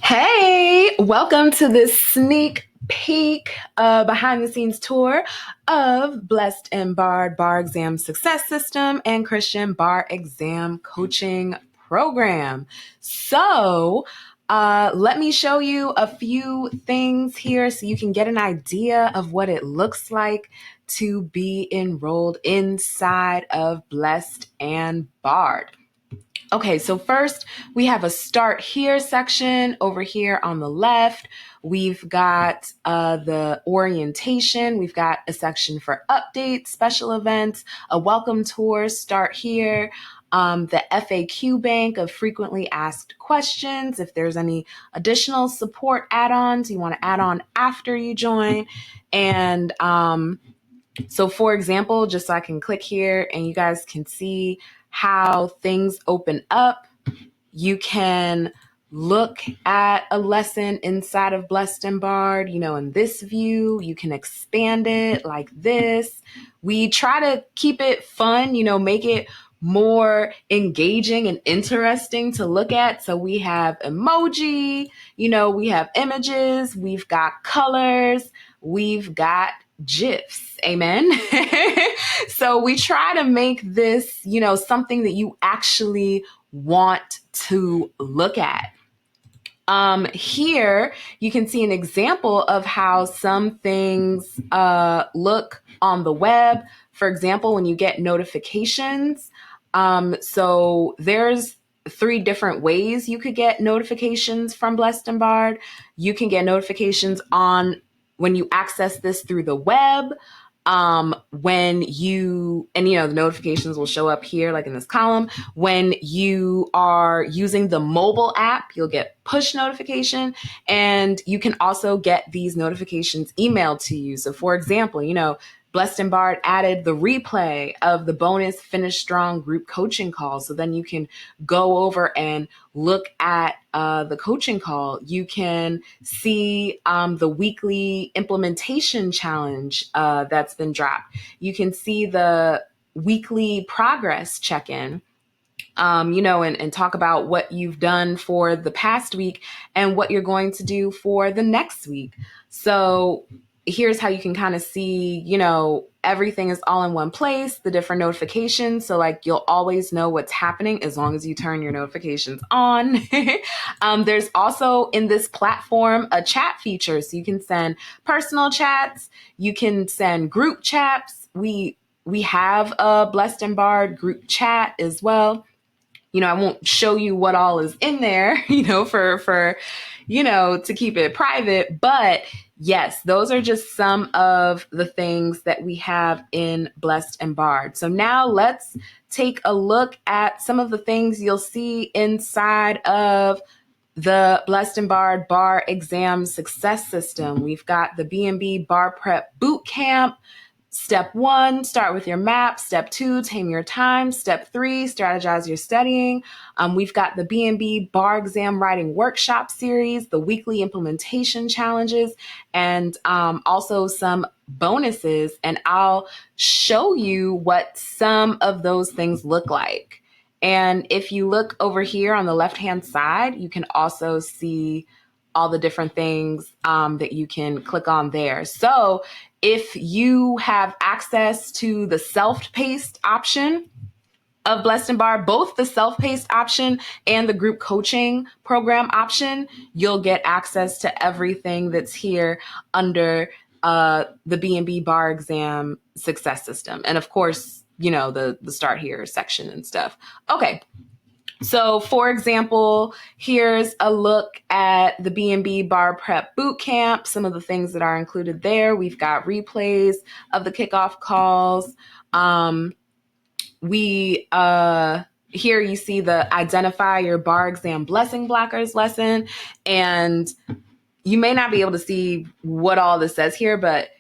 Hey, welcome to this sneak peek behind the scenes tour of Blessed and Barred Bar Exam Success System and Christian Bar Exam Coaching Program. Let me show you a few things here so you can get an idea of what it looks like to be enrolled inside of Blessed and Barred. Okay, so first we have a start here section over here on the left. We've got the orientation. We've got a section for updates, special events, a welcome tour, start here. The FAQ bank of frequently asked questions. If there's any additional support add-ons you want to add on after you join. And so for example, just so I can click here and you guys can see how things open up. You can look at a lesson inside of Blessed and Barred, in this view. You can expand it like this. We try to keep it fun, make it more engaging and interesting to look at. So we have emoji, we have images, we've got colors, we've got GIFs. Amen. So we try to make this, something that you actually want to look at. Here you can see an example of how some things look on the web. For example, when you get notifications. So there's 3 different ways you could get notifications from Blessed and Barred. You can get notifications when you access this through the web. The notifications will show up here, like in this column. When you are using the mobile app, you'll get push notification, and you can also get these notifications emailed to you. So for example, Blessed and Barred added the replay of the bonus Finish Strong group coaching call. So then you can go over and look at the coaching call. You can see the weekly implementation challenge that's been dropped. You can see the weekly progress check-in. And talk about what you've done for the past week and what you're going to do for the next week. So here's how you can kind of see, everything is all in one place, the different notifications. So you'll always know what's happening as long as you turn your notifications on. There's also in this platform a chat feature. So you can send personal chats. You can send group chats. We have a Blessed and Barred group chat as well. I won't show you what all is in there, for to keep it private. But yes, those are just some of the things that we have in Blessed and Barred. So now let's take a look at some of the things you'll see inside of the Blessed and Barred Bar Exam Success System. We've got the B&B Bar Prep Boot Camp. Step 1, start with your map. Step 2, tame your time. Step 3, strategize your studying. We've got the B&B Bar Exam Writing Workshop Series, the weekly implementation challenges, and also some bonuses. And I'll show you what some of those things look like. And if you look over here on the left-hand side, you can also see all the different things that you can click on there. So if you have access to the self-paced option of Blessed and Barred, both the self-paced option and the group coaching program option, you'll get access to everything that's here under the B&B Bar Exam Success System. And of course, the start here section and stuff. Okay. So for example, here's a look at the B&B Bar Prep Bootcamp, some of the things that are included there. We've got replays of the kickoff calls. Here you see the Identify Your Bar Exam Blessing Blockers lesson. And you may not be able to see what all this says here, but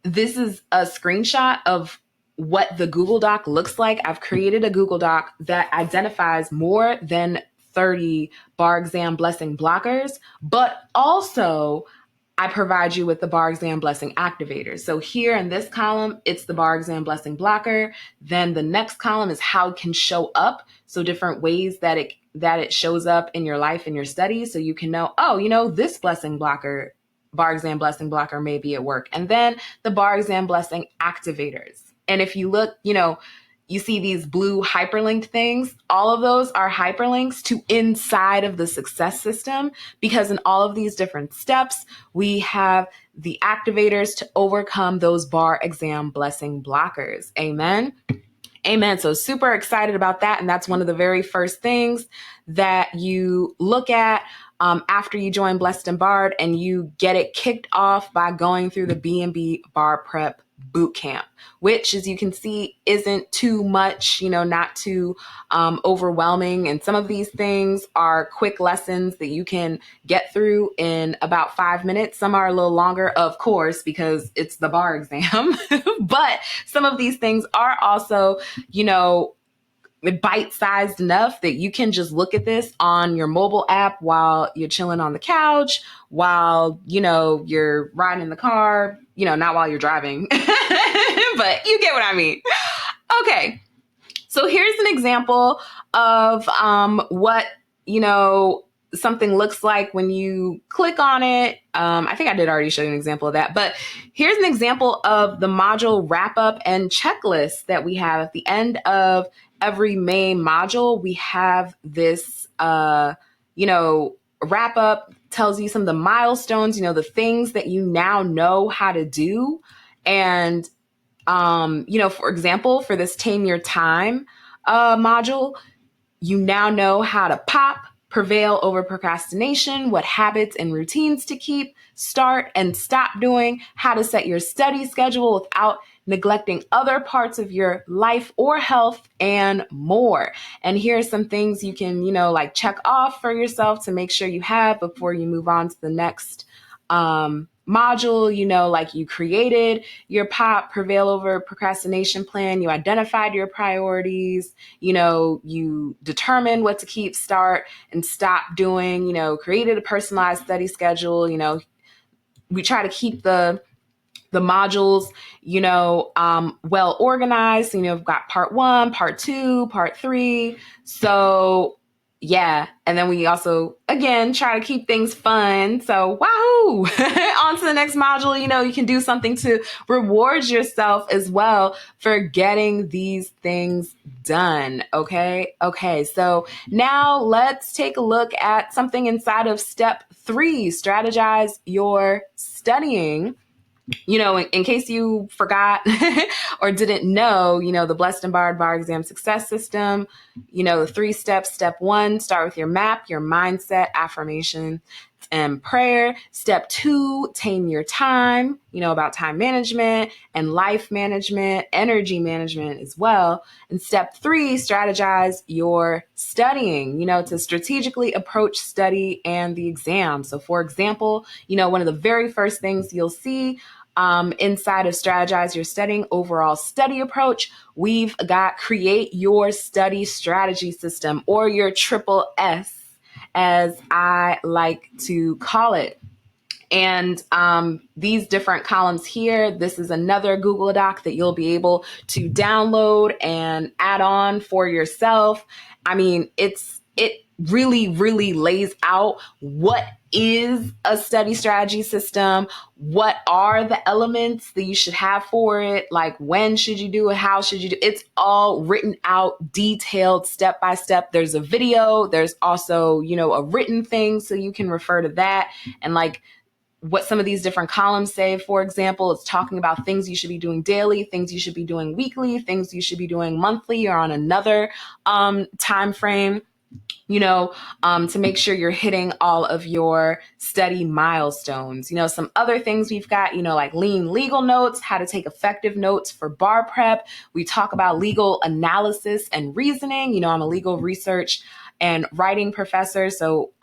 this is a screenshot of what the Google Doc looks like. I've created a Google Doc that identifies more than 30 bar exam blessing blockers, but also I provide you with the bar exam blessing activators. So here in this column, it's the bar exam blessing blocker. Then the next column is how it can show up. So different ways that it shows up in your life and your studies. So you can know, oh, this bar exam blessing blocker may be at work. And then the bar exam blessing activators. And if you look, you see these blue hyperlinked things. All of those are hyperlinks to inside of the success system, because in all of these different steps, we have the activators to overcome those bar exam blessing blockers. Amen. Amen. So super excited about that. And that's one of the very first things that you look at after you join Blessed and Barred, and you get it kicked off by going through the B&B Bar Prep Boot Camp, which, as you can see, isn't too much, not too overwhelming. And some of these things are quick lessons that you can get through in about 5 minutes. Some are a little longer, of course, because it's the bar exam. But some of these things are also, bite-sized enough that you can just look at this on your mobile app while you're chilling on the couch, while, you're riding in the car, not while you're driving, but you get what I mean. Okay. So here's an example of what, something looks like when you click on it. I think I did already show you an example of that, but here's an example of the module wrap up and checklist that we have at the end of every main module. We have this, wrap up, tells you some of the milestones, the things that you now know how to do. And, for example, for this Tame Your Time module, you now know how to prevail over procrastination, what habits and routines to keep, start and stop doing, how to set your study schedule without neglecting other parts of your life or health, and more. And here are some things you can, check off for yourself to make sure you have before you move on to the next module. Like you created your prevail over procrastination plan, you identified your priorities, you determined what to keep, start and stop doing, created a personalized study schedule. We try to keep the modules, well organized. We've got part 1, part 2, part 3. So yeah. And then we also, again, try to keep things fun. So wahoo, on to the next module. You can do something to reward yourself as well for getting these things done. Okay. So now let's take a look at something inside of step 3, strategize your studying. In case you forgot or didn't know, the Blessed and Barred Bar Exam Success System, the 3 steps. Step 1, start with your map, your mindset, affirmation, and prayer. Step 2, tame your time, about time management and life management, energy management as well. And step 3, strategize your studying, to strategically approach study and the exam. So for example, one of the very first things you'll see inside of strategize your studying overall study approach, we've got create your study strategy system, or your triple S, as I like to call it. And these different columns here, this is another Google Doc that you'll be able to download and add on for yourself. I mean, it really, really lays out what is a study strategy system, what are the elements that you should have for it, like when should you do it, how should you do it. It's all written out, detailed, step by step. There's a video, there's also, a written thing, so you can refer to that. And like what some of these different columns say, for example, it's talking about things you should be doing daily, things you should be doing weekly, things you should be doing monthly or on another time frame. To make sure you're hitting all of your study milestones. Some other things we've got, like lean legal notes, how to take effective notes for bar prep. We talk about legal analysis and reasoning. I'm a legal research and writing professor. So,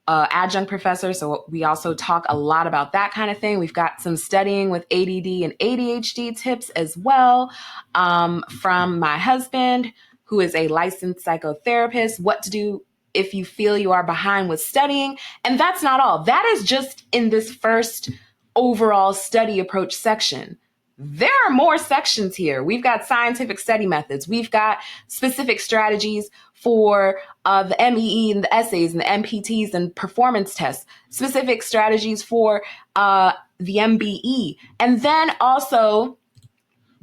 adjunct professor. So we also talk a lot about that kind of thing. We've got some studying with ADD and ADHD tips as well from my husband, who is a licensed psychotherapist, what to do if you feel you are behind with studying. And that's not all. That is just in this first overall study approach section. There are more sections here. We've got scientific study methods. We've got specific strategies for the MEE and the essays and the MPTs and performance tests, specific strategies for the MBE, and then also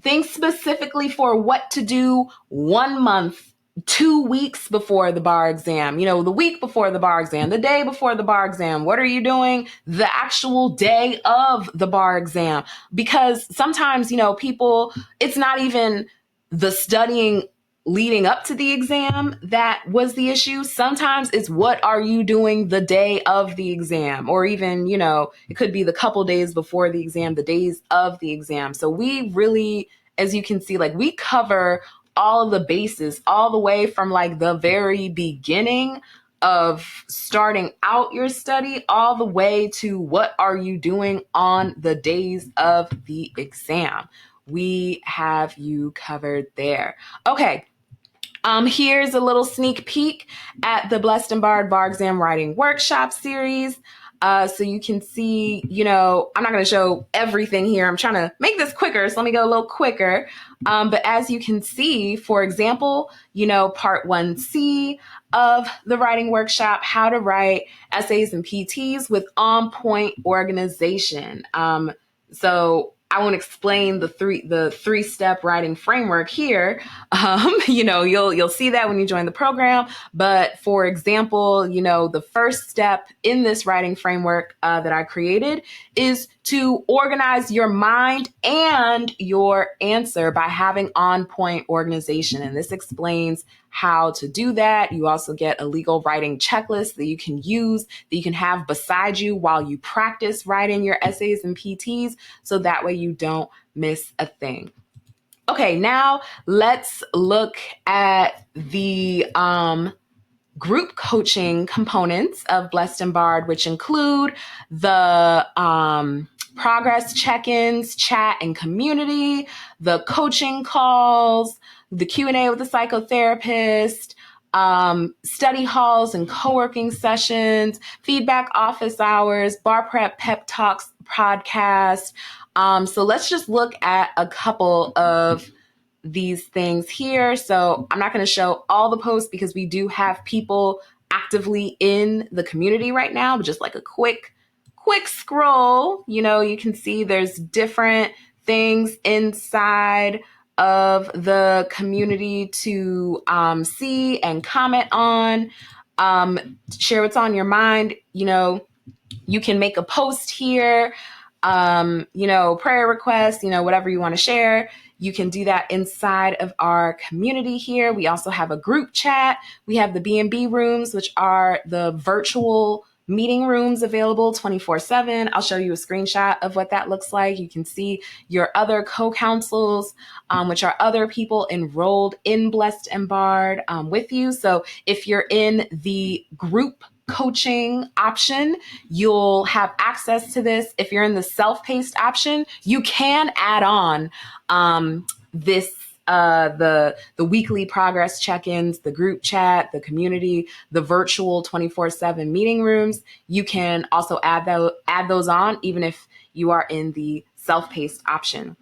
things specifically for what to do 1 month, 2 weeks before the bar exam, the week before the bar exam, the day before the bar exam. What are you doing the actual day of the bar exam? Because sometimes, people, it's not even the studying leading up to the exam that was the issue. Sometimes it's what are you doing the day of the exam, or even, it could be the couple days before the exam, the days of the exam. So we really, as you can see, we cover all of the bases all the way from the very beginning of starting out your study all the way to what are you doing on the days of the exam. We have you covered there. Okay. Here's a little sneak peek at the Blessed and Barred Bar Exam Writing Workshop series. So you can see, I'm not going to show everything here. I'm trying to make this quicker, so let me go a little quicker. But as you can see, for example, part 1C of the writing workshop, how to write essays and PTs with on-point organization. So I won't explain the three-step writing framework here. You'll see that when you join the program. But for example, the first step in this writing framework that I created is to organize your mind and your answer by having on-point organization. And this explains how to do that. You also get a legal writing checklist that you can use, that you can have beside you while you practice writing your essays and PTs, so that way you don't miss a thing. Okay, now let's look at the group coaching components of Blessed and Barred, which include the progress check-ins, chat and community, the coaching calls, the Q&A with the psychotherapist, study halls and co-working sessions, feedback office hours, bar prep pep talks podcast. So let's just look at a couple of these things here. So I'm not going to show all the posts because we do have people actively in the community right now, but just a quick scroll, you can see there's different things inside of the community to see and comment on, share what's on your mind. You can make a post here, prayer requests, whatever you want to share. You can do that inside of our community here. We also have a group chat. We have the B&B rooms, which are the virtual meeting rooms available 24/7. I'll show you a screenshot of what that looks like. You can see your other co-counsels, which are other people enrolled in Blessed and Barred with you. So if you're in the group coaching option, you'll have access to this. If you're in the self-paced option, you can add on this the weekly progress check-ins, the group chat, the community, the virtual 24/7 meeting rooms. You can also add those on even if you are in the self-paced option.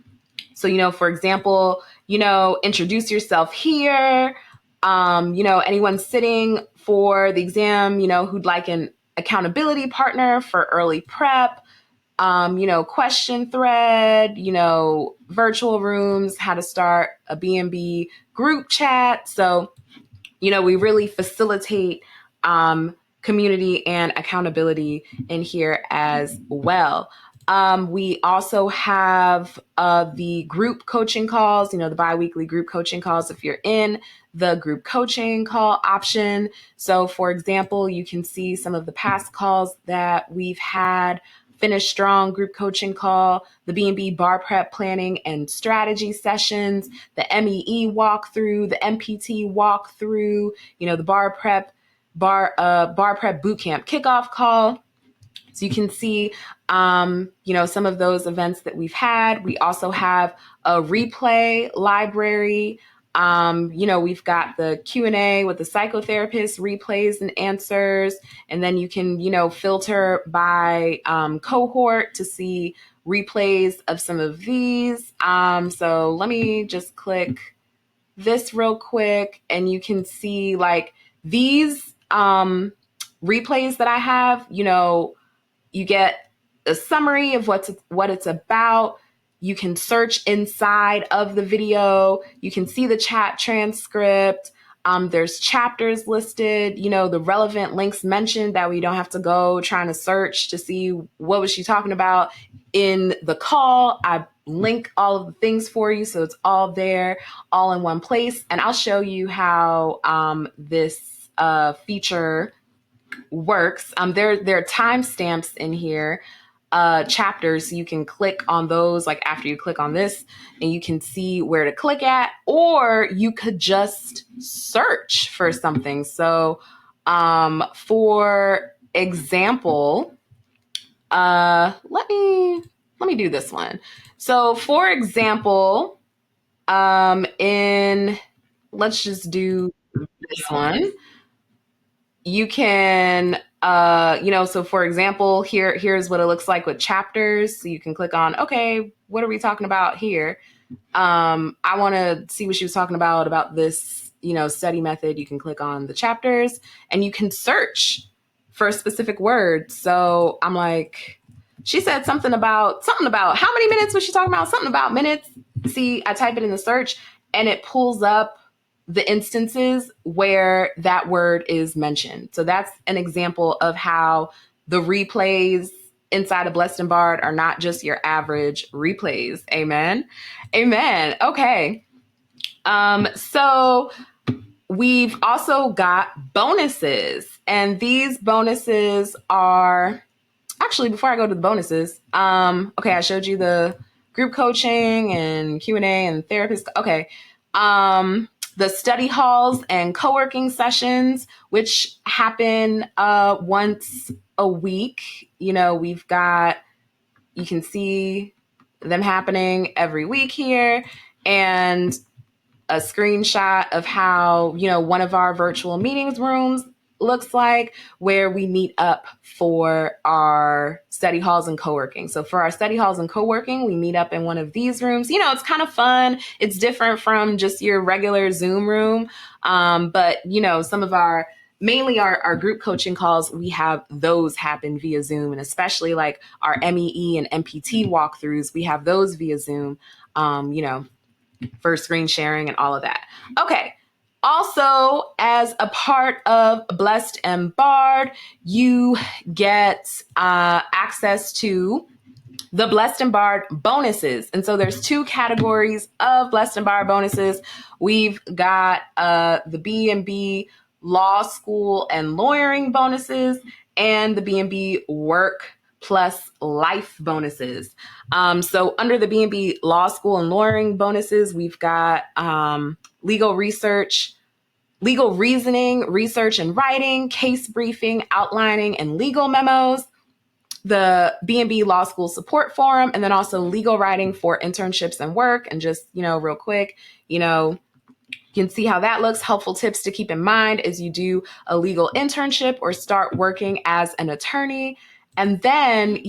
So, for example, introduce yourself here. Anyone sitting for the exam, who'd like an accountability partner for early prep, question thread, virtual rooms, how to start a B&B group chat. So, we really facilitate community and accountability in here as well. We also have the group coaching calls, the biweekly group coaching calls if you're in the group coaching call option. So for example, you can see some of the past calls that we've had. Finish Strong group coaching call, the B&B bar prep planning and strategy sessions, the MEE walkthrough, the MPT walkthrough, the bar prep bootcamp kickoff call. So you can see, some of those events that we've had. We also have a replay library We've got the Q&A with the psychotherapist, replays and answers. And then you can, filter by cohort to see replays of some of these. So let me just click this real quick, and you can see like these replays that I have, you get a summary of what it's about. You can search inside of the video. You can see the chat transcript. There's chapters listed, the relevant links mentioned that we don't have to go trying to search to see what was she talking about in the call. I link all of the things for you, so it's all there, all in one place. And I'll show you how this feature works. There are timestamps in here, chapters, so you can click on those like after you click on this, and you can see where to click at, or you could just search for something. So for example, let me do this one. So for example, let's just do this one. You can, so for example, here's what it looks like with chapters. So you can click on, okay, what are we talking about here? I want to see what she was talking about this, study method. You can click on the chapters and you can search for a specific word. So I'm like, she said something about how many minutes was she talking about? Something about minutes. See, I type it in the search and it pulls up the instances where that word is mentioned. So that's an example of how the replays inside of Blessed and Barred are not just your average replays. Amen. Amen. Okay. So we've also got bonuses, and these bonuses are actually, before I go to the bonuses, okay, I showed you the group coaching and Q&A and therapist. Okay. The study halls and co-working sessions, which happen once a week. We've got, you can see them happening every week here, and a screenshot of how, one of our virtual meetings rooms looks like, where we meet up for our study halls and co-working. So for our study halls and co-working, we meet up in one of these rooms. It's kind of fun. It's different from just your regular Zoom room. But some of mainly our group coaching calls, we have those happen via Zoom, and especially like our MEE and MPT walkthroughs, we have those via Zoom, for screen sharing and all of that. Okay. Also, as a part of Blessed and Barred, you get access to the Blessed and Barred bonuses. And so there's two categories of Blessed and Barred bonuses. We've got the B&B Law School and Lawyering bonuses, and the B&B Work plus Life bonuses. So under the B&B Law School and Lawyering bonuses, we've got legal research, legal reasoning, research and writing, case briefing, outlining, and legal memos, the B&B Law School Support Forum, and then also legal writing for internships and work. And just, real quick, you can see how that looks. Helpful tips to keep in mind as you do a legal internship or start working as an attorney. And then,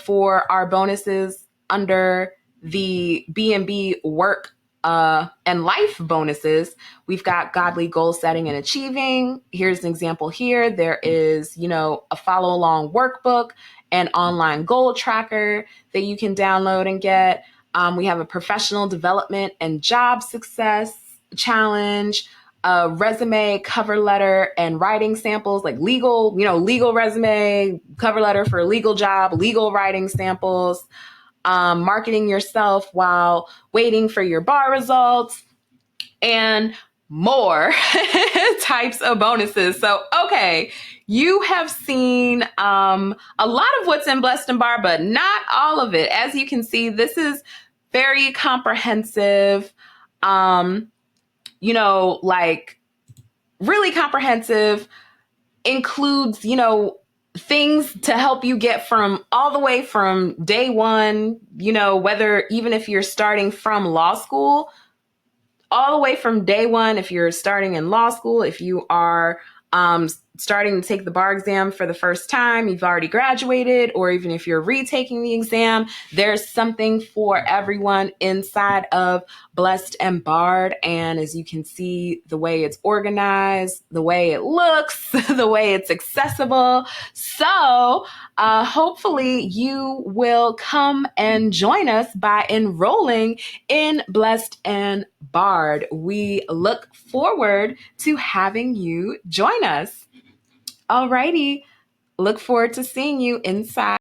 for our bonuses under the B&B Work and Life bonuses, we've got godly goal setting and achieving. Here's an example here. There is, a follow along workbook and online goal tracker that you can download and get. We have a professional development and job success challenge, resume, cover letter, and writing samples, like legal resume, cover letter for a legal job, legal writing samples, marketing yourself while waiting for your bar results, and more types of bonuses. So, okay, you have seen a lot of what's in Blessed and Barred, but not all of it. As you can see, this is very comprehensive, like really comprehensive, includes, things to help you get from all the way from day one, whether even if you're starting from law school all the way from day one. If you're starting in law school, if you are starting to take the bar exam for the first time, you've already graduated, or even if you're retaking the exam, there's something for everyone inside of Blessed and Barred. And as you can see, the way it's organized, the way it looks, the way it's accessible. So hopefully you will come and join us by enrolling in Blessed and Barred. We look forward to having you join us. Alrighty. Look forward to seeing you inside.